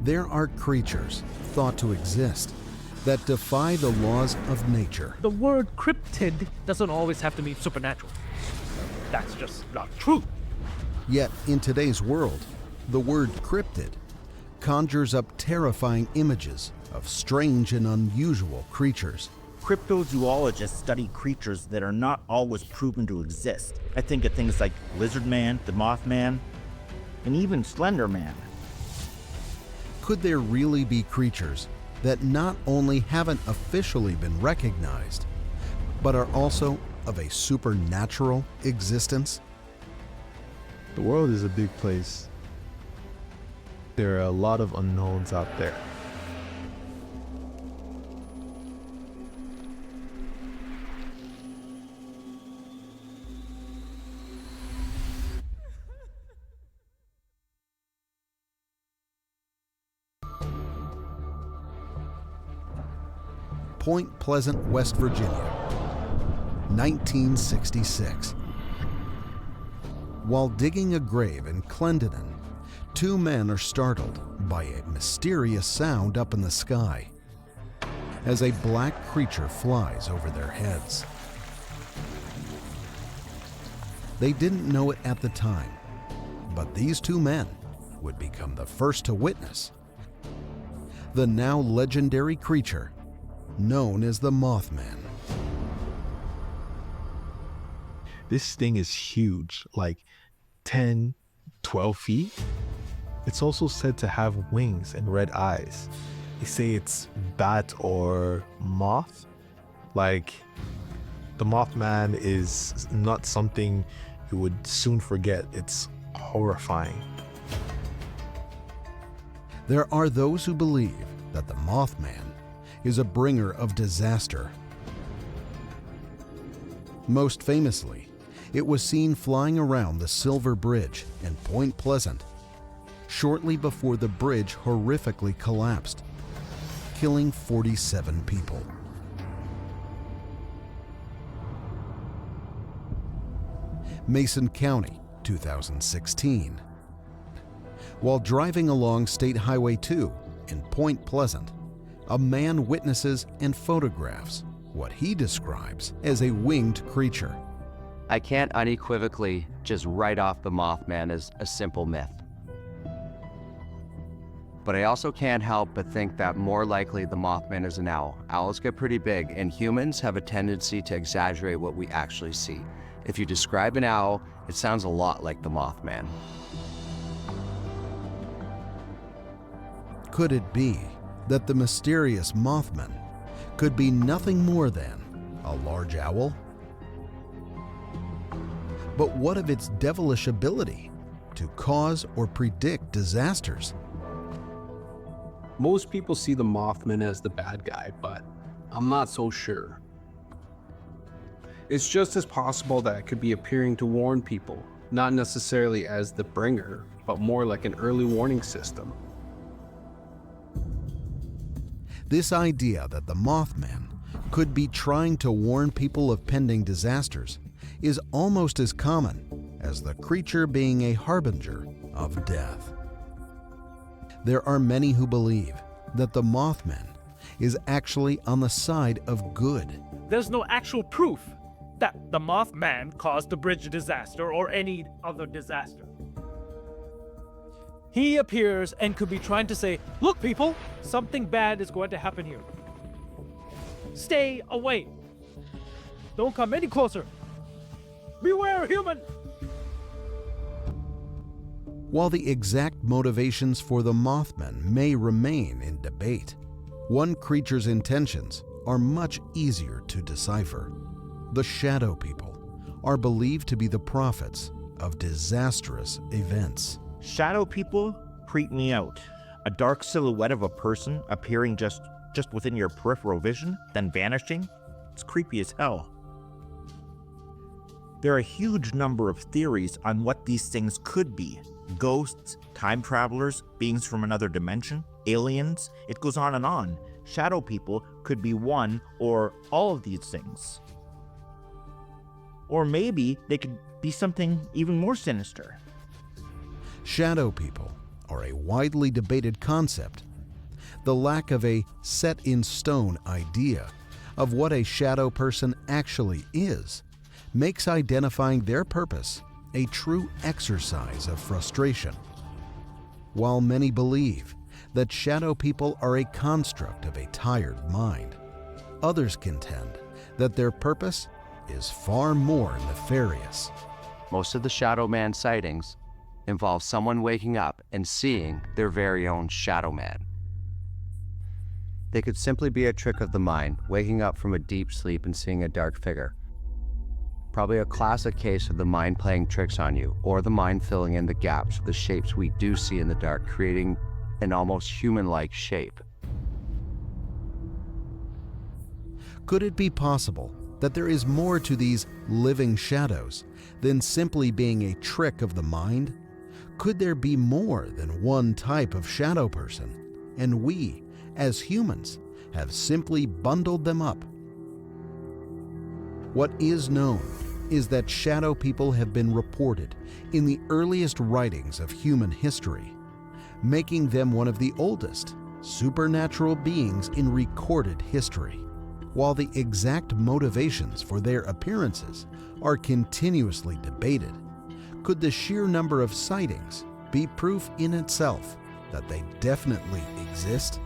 There are creatures thought to exist that defy the laws of nature. The word cryptid doesn't always have to mean supernatural. That's just not true. Yet, in today's world, the word cryptid conjures up terrifying images of strange and unusual creatures. Cryptozoologists study creatures that are not always proven to exist. I think of things like Lizard Man, the Mothman, and even Slender Man. Could there really be creatures that not only haven't officially been recognized, but are also of a supernatural existence? The world is a big place. There are a lot of unknowns out there. Point Pleasant, West Virginia, 1966. While digging a grave in Clendenin, two men are startled by a mysterious sound up in the sky as a black creature flies over their heads. They didn't know it at the time, but these two men would become the first to witness the now legendary creature known as the Mothman. This thing is huge, like 10, 12 feet. It's also said to have wings and red eyes. They say it's bat or moth. Like, the Mothman is not something you would soon forget. It's horrifying. There are those who believe that the Mothman is a bringer of disaster. Most famously, it was seen flying around the Silver Bridge in Point Pleasant shortly before the bridge horrifically collapsed, killing 47 people. Mason County, 2016. While driving along State Highway 2 in Point Pleasant, a man witnesses and photographs what he describes as a winged creature. I can't unequivocally just write off the Mothman as a simple myth. But I also can't help but think that more likely the Mothman is an owl. Owls get pretty big, and humans have a tendency to exaggerate what we actually see. If you describe an owl, it sounds a lot like the Mothman. Could it be that the mysterious Mothman could be nothing more than a large owl? But what of its devilish ability to cause or predict disasters? Most people see the Mothman as the bad guy, but I'm not so sure. It's just as possible that it could be appearing to warn people, not necessarily as the bringer, but more like an early warning system. This idea that the Mothman could be trying to warn people of pending disasters is almost as common as the creature being a harbinger of death. There are many who believe that the Mothman is actually on the side of good. There's no actual proof that the Mothman caused the bridge disaster or any other disaster. He appears and could be trying to say, look people, something bad is going to happen here. Stay away. Don't come any closer. Beware, human! While the exact motivations for the Mothman may remain in debate, one creature's intentions are much easier to decipher. The Shadow People are believed to be the prophets of disastrous events. Shadow people creep me out. A dark silhouette of a person appearing just within your peripheral vision, then vanishing. It's creepy as hell. There are a huge number of theories on what these things could be. Ghosts, time travelers, beings from another dimension, aliens, it goes on and on. Shadow people could be one or all of these things. Or maybe they could be something even more sinister. Shadow people are a widely debated concept. The lack of a set-in-stone idea of what a shadow person actually is makes identifying their purpose a true exercise of frustration. While many believe that shadow people are a construct of a tired mind, others contend that their purpose is far more nefarious. Most of the shadow man sightings involve someone waking up and seeing their very own shadow man. They could simply be a trick of the mind, waking up from a deep sleep and seeing a dark figure. Probably a classic case of the mind playing tricks on you, or the mind filling in the gaps of the shapes we do see in the dark, creating an almost human-like shape. Could it be possible that there is more to these living shadows than simply being a trick of the mind? Could there be more than one type of shadow person, and we, as humans, have simply bundled them up? What is known is that shadow people have been reported in the earliest writings of human history, making them one of the oldest supernatural beings in recorded history. While the exact motivations for their appearances are continuously debated, could the sheer number of sightings be proof in itself that they definitely exist?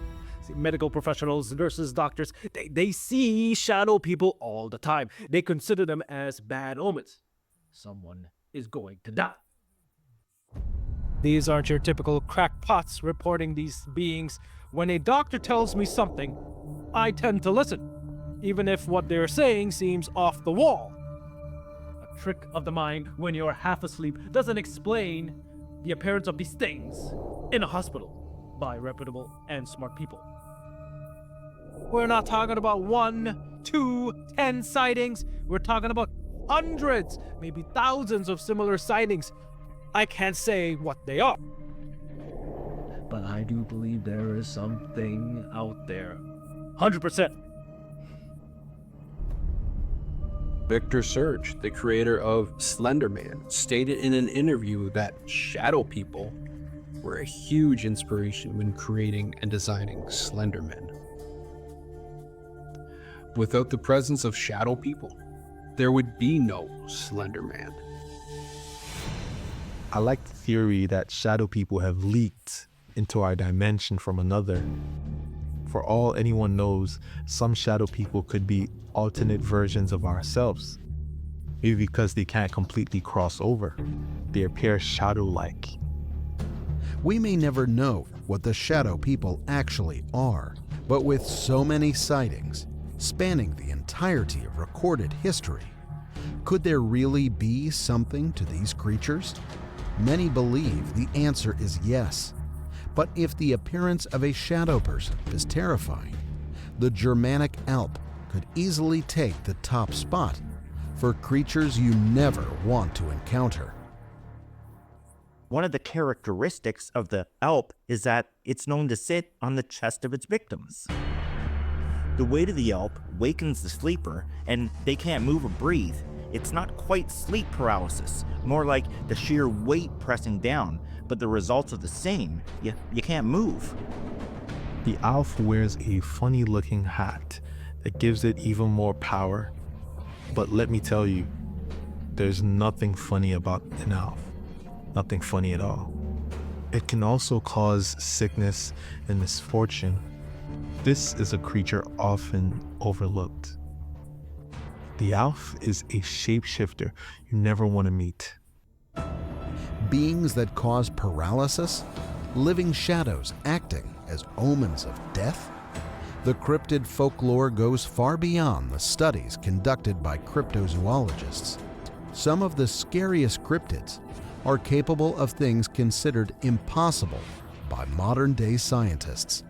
Medical professionals, nurses, doctors, they see shadow people all the time. They consider them as bad omens. Someone is going to die. These aren't your typical crackpots reporting these beings. When a doctor tells me something, I tend to listen, even if what they're saying seems off the wall. A trick of the mind when you're half asleep doesn't explain the appearance of these things in a hospital by reputable and smart people. We're not talking about 1, 2, 10 sightings. We're talking about hundreds, maybe thousands of similar sightings. I can't say what they are, but I do believe there is something out there. 100%. Victor Surge, the creator of Slender Man, stated in an interview that shadow people were a huge inspiration when creating and designing Slender Man. Without the presence of shadow people, there would be no Slender Man. I like the theory that shadow people have leaked into our dimension from another. For all anyone knows, some shadow people could be alternate versions of ourselves. Maybe because they can't completely cross over, they appear shadow-like. We may never know what the shadow people actually are, but with so many sightings, spanning the entirety of recorded history, could there really be something to these creatures? Many believe the answer is yes. But if the appearance of a shadow person is terrifying, the Germanic Alp could easily take the top spot for creatures you never want to encounter. One of the characteristics of the Alp is that it's known to sit on the chest of its victims. The weight of the Alp wakens the sleeper, and they can't move or breathe. It's not quite sleep paralysis, more like the sheer weight pressing down, but the results are the same. You can't move. The Alf wears a funny looking hat that gives it even more power. But let me tell you, there's nothing funny about an Alf. Nothing funny at all. It can also cause sickness and misfortune. This is a creature often overlooked. The Alf is a shapeshifter you never want to meet. Beings that cause paralysis? Living shadows acting as omens of death? The cryptid folklore goes far beyond the studies conducted by cryptozoologists. Some of the scariest cryptids are capable of things considered impossible by modern-day scientists.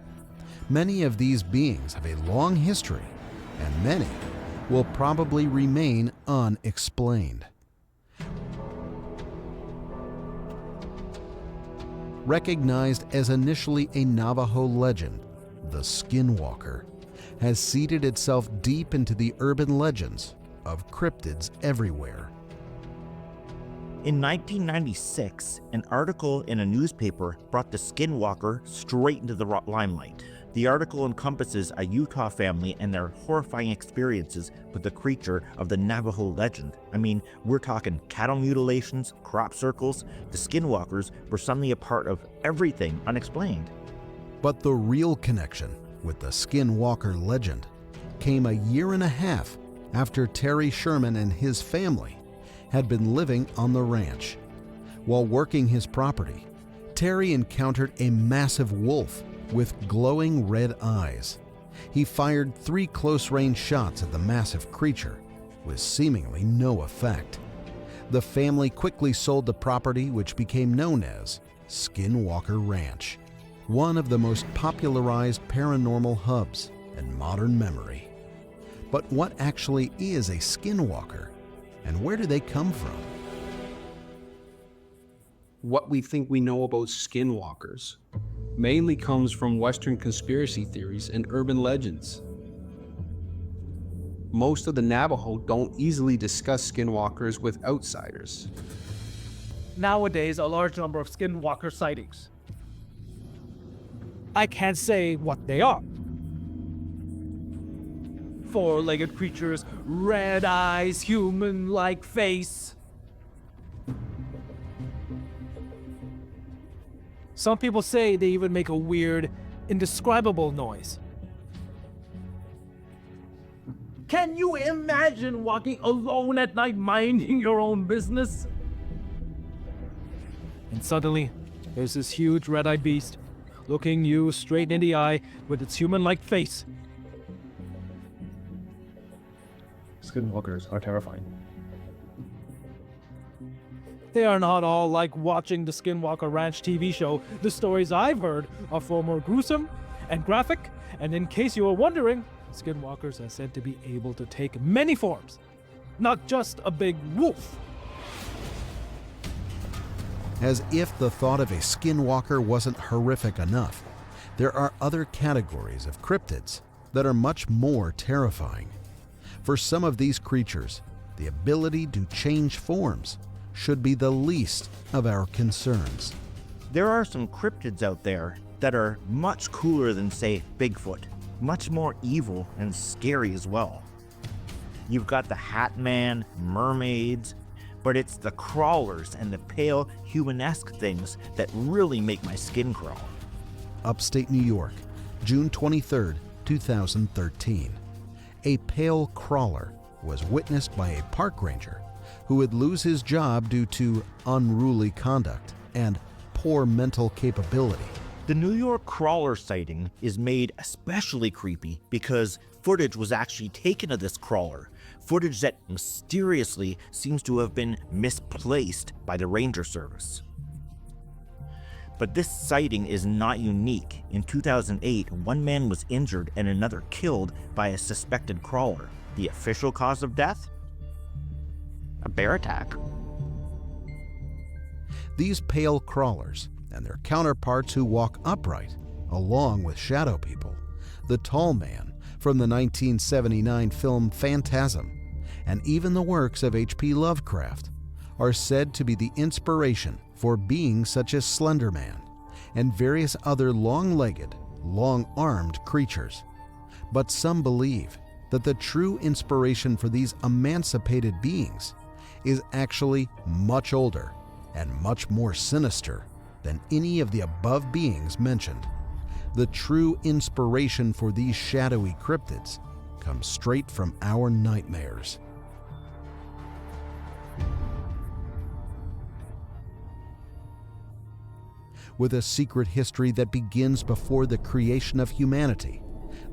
Many of these beings have a long history, and many will probably remain unexplained. Recognized as initially a Navajo legend, the Skinwalker has seeded itself deep into the urban legends of cryptids everywhere. In 1996, an article in a newspaper brought the Skinwalker straight into the limelight. The article encompasses a Utah family and their horrifying experiences with the creature of the Navajo legend. I mean, we're talking cattle mutilations, crop circles. The Skinwalkers were suddenly a part of everything unexplained. But the real connection with the Skinwalker legend came a year and a half after Terry Sherman and his family had been living on the ranch. While working his property, Terry encountered a massive wolf with glowing red eyes. He fired 3 close-range shots at the massive creature, with seemingly no effect. The family quickly sold the property, which became known as Skinwalker Ranch, one of the most popularized paranormal hubs in modern memory. But what actually is a skinwalker, and where do they come from? What we think we know about skinwalkers mainly comes from Western conspiracy theories and urban legends. Most of the Navajo don't easily discuss skinwalkers with outsiders. Nowadays, a large number of skinwalker sightings. I can't say what they are. 4-legged creatures, red eyes, human-like face. Some people say they even make a weird, indescribable noise. Can you imagine walking alone at night minding your own business? And suddenly, there's this huge red-eyed beast looking you straight in the eye with its human-like face. Skinwalkers are terrifying. They are not all like watching the Skinwalker Ranch TV show. The stories I've heard are far more gruesome and graphic, and in case you were wondering, Skinwalkers are said to be able to take many forms, not just a big wolf. As if the thought of a skinwalker wasn't horrific enough, there are other categories of cryptids that are much more terrifying. For some of these creatures, the ability to change forms should be the least of our concerns. There are some cryptids out there that are much cooler than, say, Bigfoot. Much more evil and scary as well. You've got the Hat Man, mermaids, but it's the crawlers and the pale, humanesque things that really make my skin crawl. Upstate New York, June 23, 2013. A pale crawler was witnessed by a park ranger who would lose his job due to unruly conduct and poor mental capability. The New York crawler sighting is made especially creepy because footage was actually taken of this crawler, footage that mysteriously seems to have been misplaced by the ranger service. But this sighting is not unique. In 2008, one man was injured and another killed by a suspected crawler. The official cause of death? A bear attack. These pale crawlers and their counterparts who walk upright, along with shadow people, the tall man from the 1979 film Phantasm, and even the works of H.P. Lovecraft, are said to be the inspiration for beings such as Slender Man and various other long-legged, long-armed creatures. But some believe that the true inspiration for these emancipated beings is actually much older and much more sinister than any of the above beings mentioned. The true inspiration for these shadowy cryptids comes straight from our nightmares. With a secret history that begins before the creation of humanity,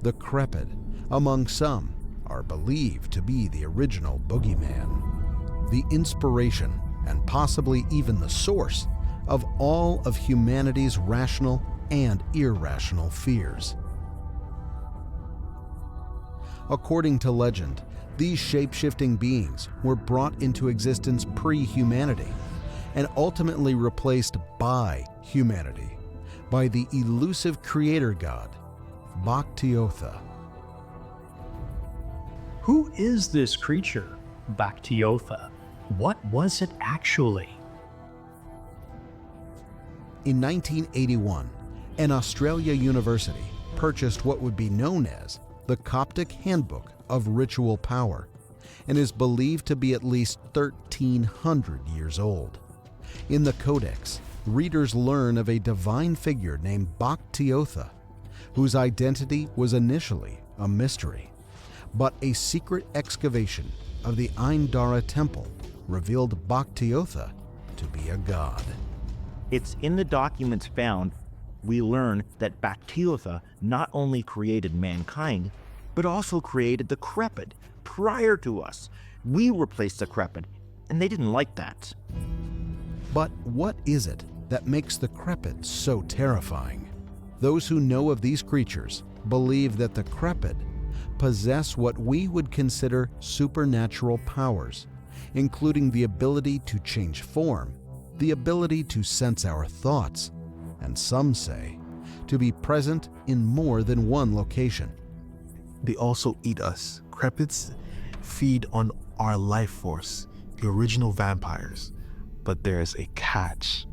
the Krepid, among some, are believed to be the original boogeyman, the inspiration and possibly even the source of all of humanity's rational and irrational fears. According to legend, these shape-shifting beings were brought into existence pre-humanity and ultimately replaced by humanity, by the elusive creator god, Bakhtiotha. Who is this creature, Bakhtiotha? What was it actually? In 1981, an Australia university purchased what would be known as the Coptic Handbook of Ritual Power and is believed to be at least 1,300 years old. In the codex, readers learn of a divine figure named Bhaktiotha, whose identity was initially a mystery. But a secret excavation of the Aindara temple revealed Bhaktiotha to be a god. It's in the documents found we learn that Bhaktiotha not only created mankind, but also created the Krepid prior to us. We replaced the Krepid, and they didn't like that. But what is it that makes the Krepid so terrifying? Those who know of these creatures believe that the Krepid possess what we would consider supernatural powers, including the ability to change form, the ability to sense our thoughts, and some say to be present in more than one location. They also eat us. Crepids feed on our life force, the original vampires. But there's a catch.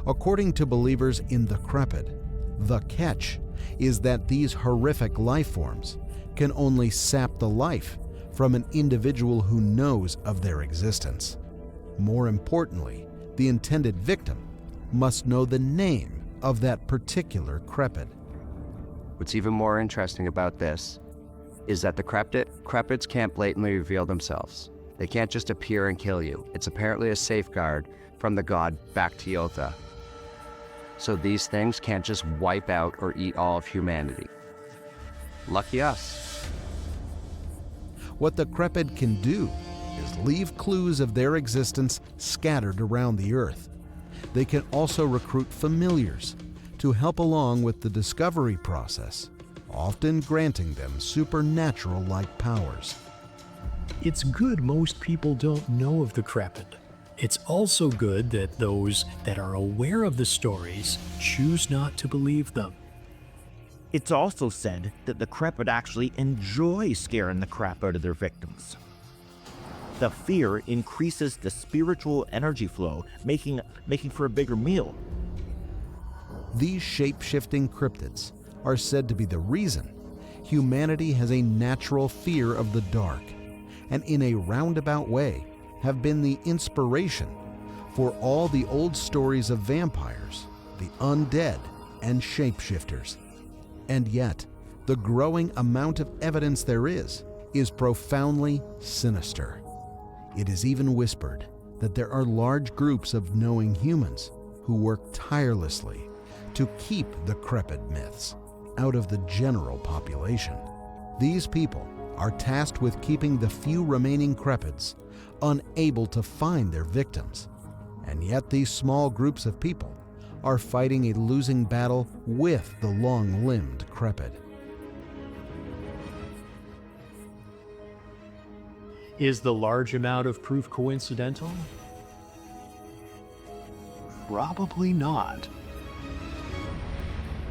According to believers in the Crepid, the catch is that these horrific life forms can only sap the life from an individual who knows of their existence. More importantly, the intended victim must know the name of that particular Crepid. What's even more interesting about this is that the Crepids can't blatantly reveal themselves. They can't just appear and kill you. It's apparently a safeguard from the god Bhaktiotha. So these things can't just wipe out or eat all of humanity. Lucky us. What the Crepid can do is leave clues of their existence scattered around the earth. They can also recruit familiars to help along with the discovery process, often granting them supernatural-like powers. It's good most people don't know of the Crepid. It's also good that those that are aware of the stories choose not to believe them. It's also said that the Krepid actually enjoy scaring the crap out of their victims. The fear increases the spiritual energy flow, making for a bigger meal. These shape-shifting cryptids are said to be the reason humanity has a natural fear of the dark, and in a roundabout way have been the inspiration for all the old stories of vampires, the undead, and shapeshifters. And yet, the growing amount of evidence there is profoundly sinister. It is even whispered that there are large groups of knowing humans who work tirelessly to keep the Crepid myths out of the general population. These people are tasked with keeping the few remaining Crepids unable to find their victims. And yet these small groups of people are fighting a losing battle with the long-limbed Crepid. Is the large amount of proof coincidental? Probably not.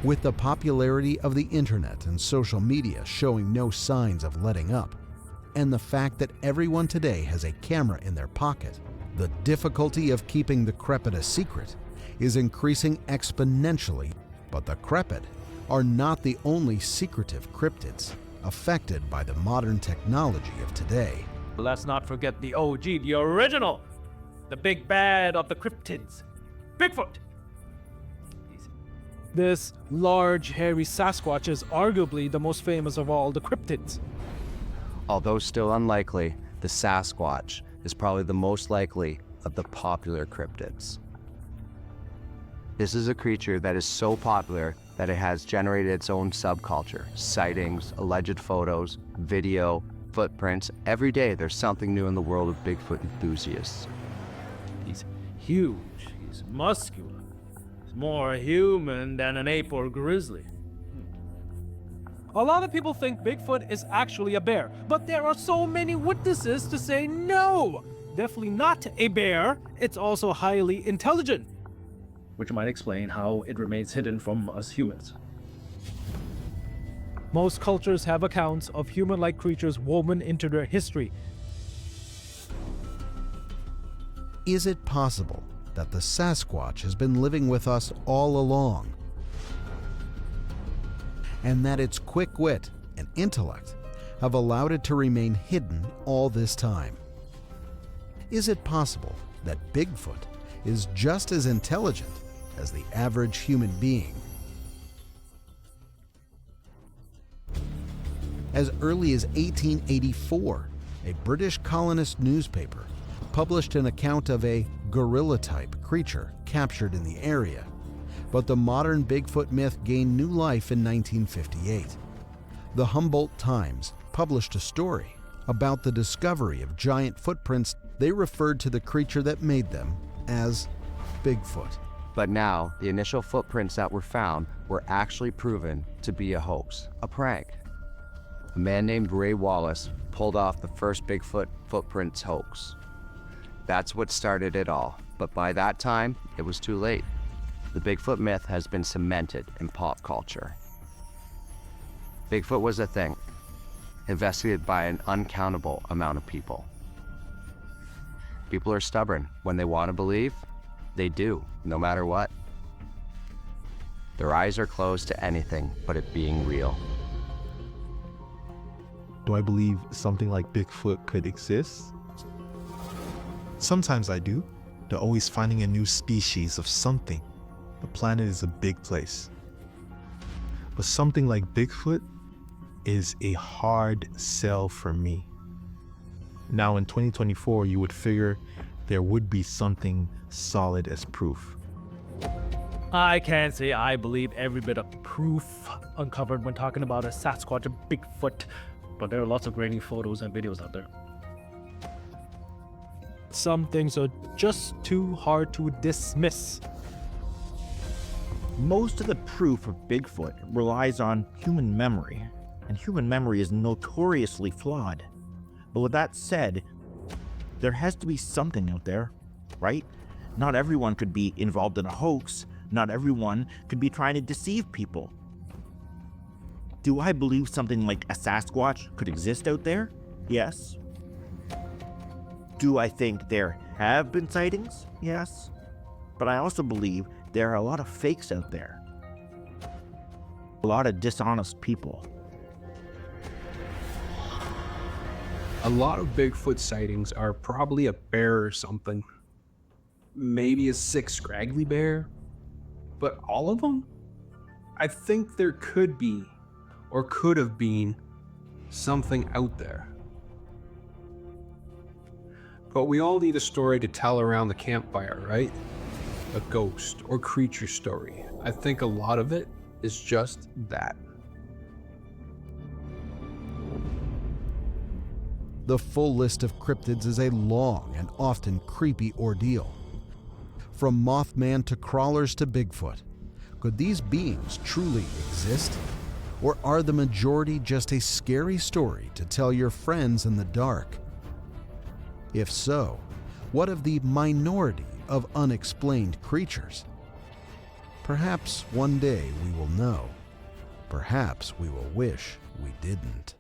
With the popularity of the internet and social media showing no signs of letting up, and the fact that everyone today has a camera in their pocket, the difficulty of keeping the Crepid a secret is increasing exponentially. But the Crepid are not the only secretive cryptids affected by the modern technology of today. Let's not forget the OG, the original, the big bad of the cryptids, Bigfoot. This large, hairy Sasquatch is arguably the most famous of all the cryptids. Although still unlikely, the Sasquatch is probably the most likely of the popular cryptids. This is a creature that is so popular that it has generated its own subculture. Sightings, alleged photos, video, footprints. Every day there's something new in the world of Bigfoot enthusiasts. He's huge, he's muscular, he's more human than an ape or grizzly. A lot of people think Bigfoot is actually a bear, but there are so many witnesses to say no! Definitely not a bear. It's also highly intelligent, which might explain how it remains hidden from us humans. Most cultures have accounts of human-like creatures woven into their history. Is it possible that the Sasquatch has been living with us all along, and that its quick wit and intellect have allowed it to remain hidden all this time. Is it possible that Bigfoot is just as intelligent as the average human being? As early as 1884, a British colonist newspaper published an account of a gorilla-type creature captured in the area, but the modern Bigfoot myth gained new life in 1958. The Humboldt Times published a story about the discovery of giant footprints. They referred to the creature that made them as Bigfoot. But now, the initial footprints that were found were actually proven to be a hoax, a prank. A man named Ray Wallace pulled off the first Bigfoot footprints hoax. That's what started it all, but by that time, it was too late. The Bigfoot myth has been cemented in pop culture. Bigfoot was a thing, investigated by an uncountable amount of people. People are stubborn. When they want to believe, they do, no matter what. Their eyes are closed to anything but it being real. Do I believe something like Bigfoot could exist? Sometimes I do. They're always finding a new species of something. The planet is a big place. But something like Bigfoot is a hard sell for me. Now in 2024, you would figure there would be something solid as proof. I can't say I believe every bit of proof uncovered when talking about a Sasquatch or Bigfoot, but there are lots of grainy photos and videos out there. Some things are just too hard to dismiss. Most of the proof of Bigfoot relies on human memory, and human memory is notoriously flawed. But with that said, there has to be something out there, right? Not everyone could be involved in a hoax. Not everyone could be trying to deceive people. Do I believe something like a Sasquatch could exist out there? Yes. Do I think there have been sightings? Yes. But I also believe there are a lot of fakes out there. A lot of dishonest people. A lot of Bigfoot sightings are probably a bear or something. Maybe a sick, scraggly bear. But all of them? I think there could be, or could have been, something out there. But we all need a story to tell around the campfire, right? A ghost or creature story. I think a lot of it is just that. The full list of cryptids is a long and often creepy ordeal. From Mothman to crawlers to Bigfoot, could these beings truly exist? Or are the majority just a scary story to tell your friends in the dark? If so, what of the minority of unexplained creatures? Perhaps one day we will know. Perhaps we will wish we didn't.